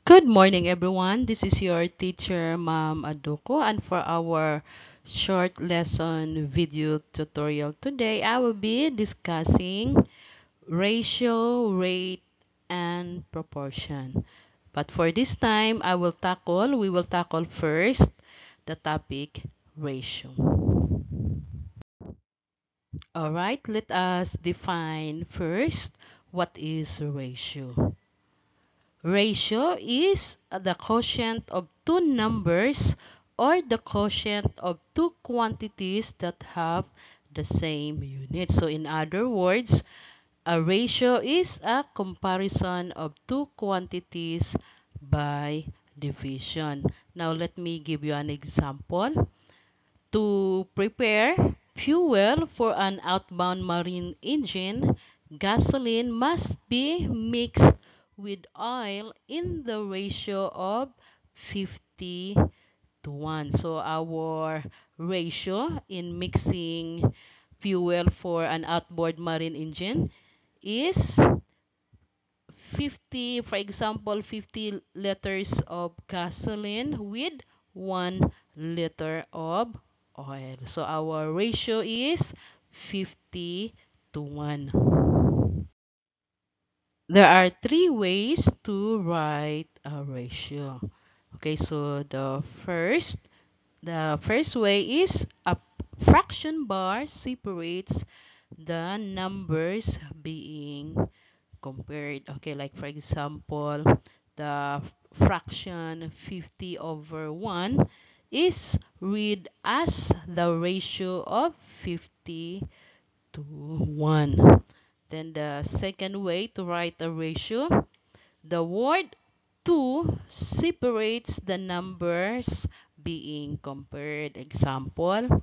Good morning, everyone. This is your teacher, Ma'am Aduko, and for our short lesson video tutorial today, I will be discussing ratio, rate, and proportion. But for this time, we will tackle first the topic ratio. All right, let us define first what is ratio. Ratio is the quotient of two numbers or the quotient of two quantities that have the same unit. So in other words, a ratio is a comparison of two quantities by division. Now let me give you an example. To prepare fuel for an outbound marine engine, gasoline must be mixed with oil in the ratio of 50 to 1. So our ratio in mixing fuel for an outboard marine engine is 50, for example, 50 liters of gasoline with 1 liter of oil. So our ratio is 50 to 1. There are three ways to write a ratio. Okay, so the first way is a fraction bar separates the numbers being compared. Okay, like for example, the fraction 50 over 1 is read as the ratio of 50 to 1. Then the second way to write a ratio, the word 2 separates the numbers being compared. Example,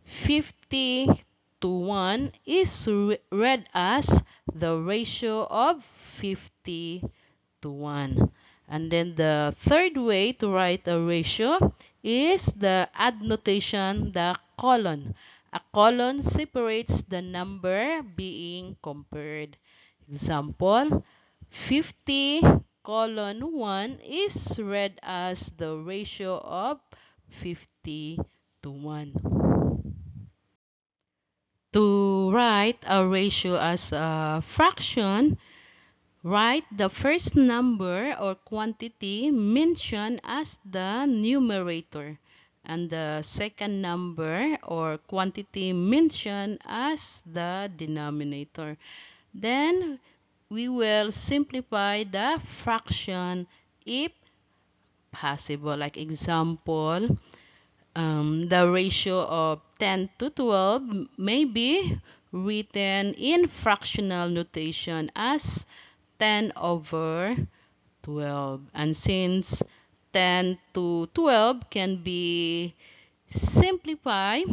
50 to 1 is read as the ratio of 50 to 1. And then the third way to write a ratio is the add notation, the colon. A colon separates the number being compared. Example, 50 colon 1 is read as the ratio of 50 to 1. To write a ratio as a fraction, write the first number or quantity mentioned as the numerator and the second number or quantity mentioned as the denominator. Then we will simplify the fraction if possible. Like example, the ratio of 10 to 12 may be written in fractional notation as 10 over 12. And since 10 to 12 can be simplified,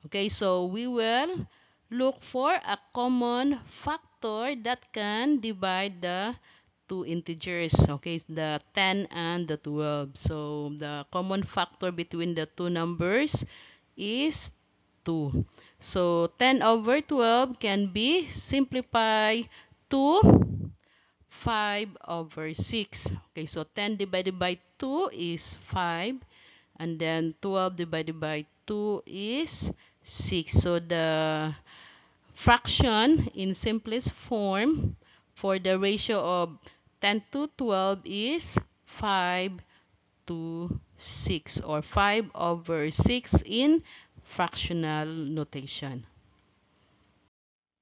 okay, so we will look for a common factor that can divide the two integers, okay, the 10 and the 12. So the common factor between the two numbers is 2. So 10 over 12 can be simplified to 5 over 6. Okay, so 10 divided by 2 is 5. And then 12 divided by 2 is 6. So the fraction in simplest form for the ratio of 10 to 12 is 5 to 6 or 5 over 6 in fractional notation.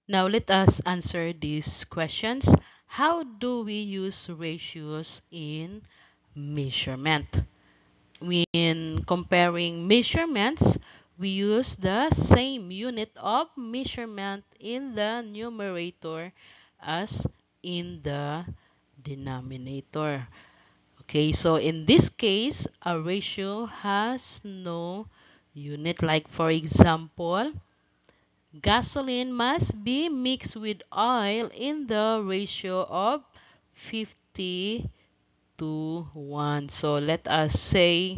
Now let us answer these questions. How do we use ratios in measurement? When comparing measurements, we use the same unit of measurement in the numerator as in the denominator. Okay, so in this case, a ratio has no unit. Like for example, gasoline must be mixed with oil in the ratio of 50 to 1. So let us say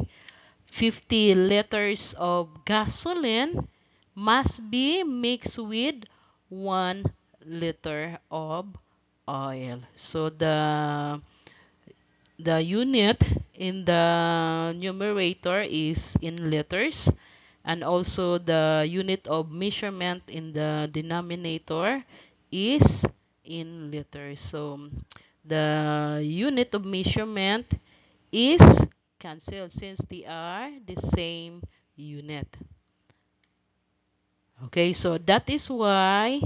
50 liters of gasoline must be mixed with 1 liter of oil. So the the unit in the numerator is in letters, and also the unit of measurement in the denominator is in letters. So the unit of measurement is cancelled since they are the same unit. Okay, so that is why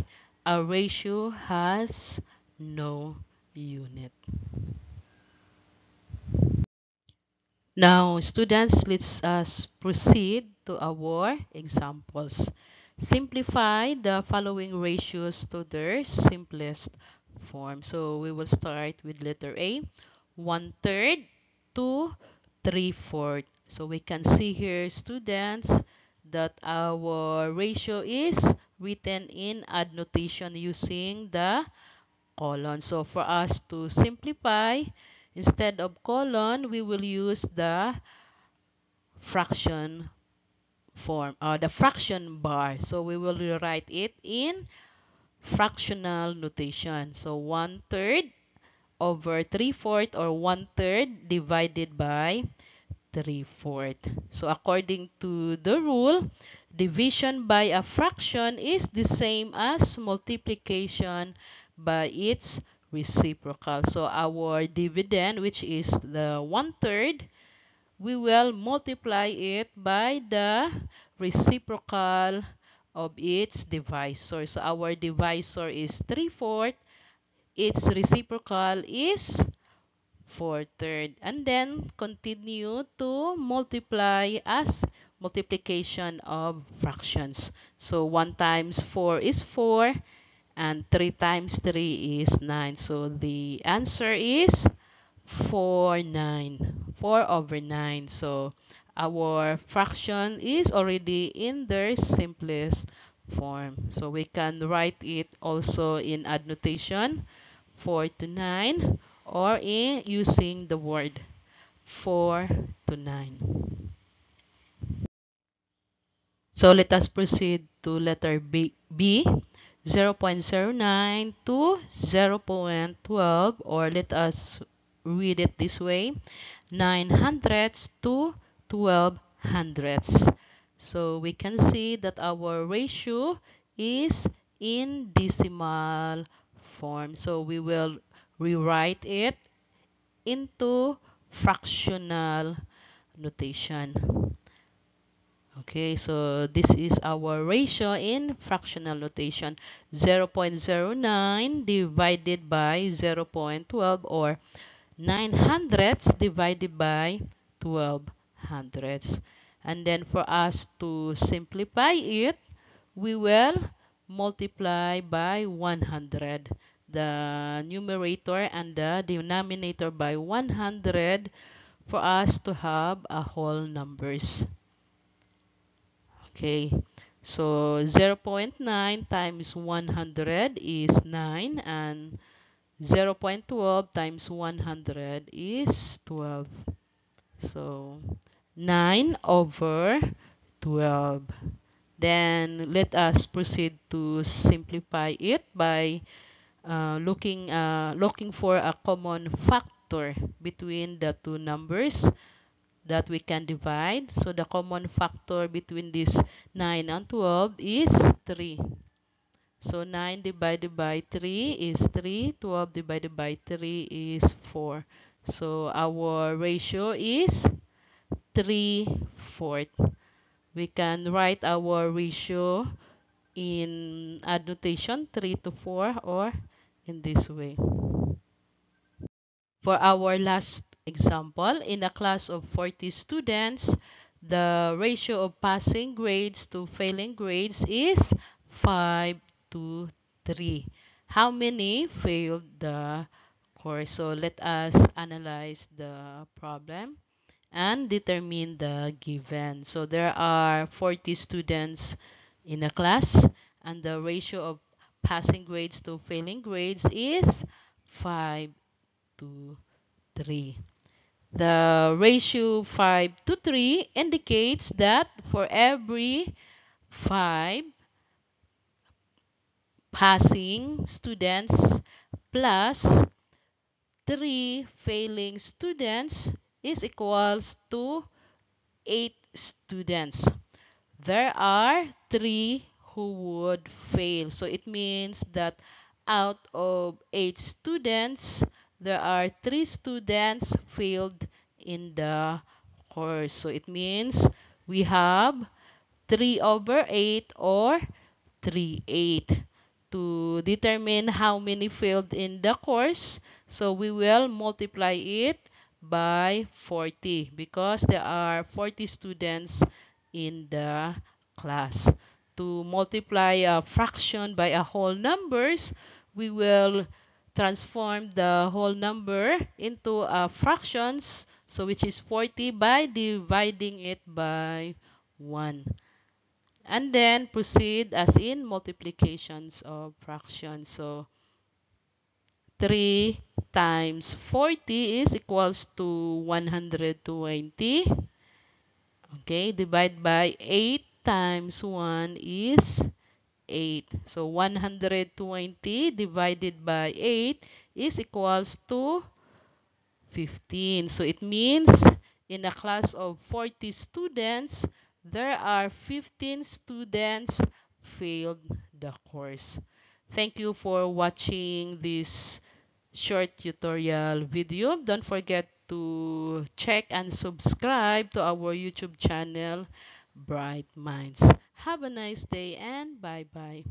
a ratio has no unit. Now, students, let's us proceed to our examples. Simplify the following ratios to their simplest form. So we will start with letter A, 1/3 to 3/4. So we can see here, students, that our ratio is written in add notation using the colon. So for us to simplify, instead of colon, we will use the fraction form, or the fraction bar. So we will rewrite it in fractional notation. So 1/3 over 3/4, or 1/3 divided by 3/4. So according to the rule, division by a fraction is the same as multiplication by its reciprocal. So our dividend, which is the 1/3, we will multiply it by the reciprocal of its divisor. So our divisor is 3/4. Its reciprocal is 4/3, and then continue to multiply as multiplication of fractions. So 1 times 4 is 4, and 3 times 3 is 9. So the answer is 4 over 9. So our fraction is already in their simplest form. So we can write it also in add notation, 4 to 9, or in using the word 4 to 9. So let us proceed to letter B, 0.09 to 0.12, or let us read it this way, 900ths to 1200ths. So we can see that our ratio is in decimal form. So we will rewrite it into fractional notation. Okay, so this is our ratio in fractional notation. 0.09 divided by 0.12, or 900ths divided by 1200ths. And then for us to simplify it, we will multiply by 100. The numerator and the denominator by 100 for us to have a whole numbers. Okay, so 0.9 times 100 is 9, and 0.12 times 100 is 12. So 9 over 12. Then let us proceed to simplify it by looking for a common factor between the two numbers that we can divide. So the common factor between this 9 and 12 is 3. So 9 divided by 3 is 3. 12 divided by 3 is 4. So our ratio is 3/4. We can write our ratio in add notation, 3 to 4, or in this way. For our last example, in a class of 40 students, the ratio of passing grades to failing grades is 5 to 3. How many failed the course? So let us analyze the problem and determine the given. So there are 40 students in a class, and the ratio of passing grades to failing grades is 5 to 3. The ratio 5 to 3 indicates that for every 5 passing students plus 3 failing students is equals to 8 students. There are 3 who would fail. So it means that out of 8 students, there are 3 students failed in the course. So it means we have 3 over 8 or 3/8. To determine how many failed in the course, so we will multiply it by 40 because there are 40 students in the class. To multiply a fraction by a whole numbers, we will transform the whole number into a fractions, so which is 40 by dividing it by 1. And then proceed as in multiplications of fractions. So 3 times 40 is equals to 120. Okay, divide by 8 times 1 is 8. So 120 divided by 8 is equals to 15. So it means in a class of 40 students, there are 15 students failed the course. Thank you for watching this short tutorial video. Don't forget to check and subscribe to our YouTube channel, Bright Minds. Have a nice day and bye-bye.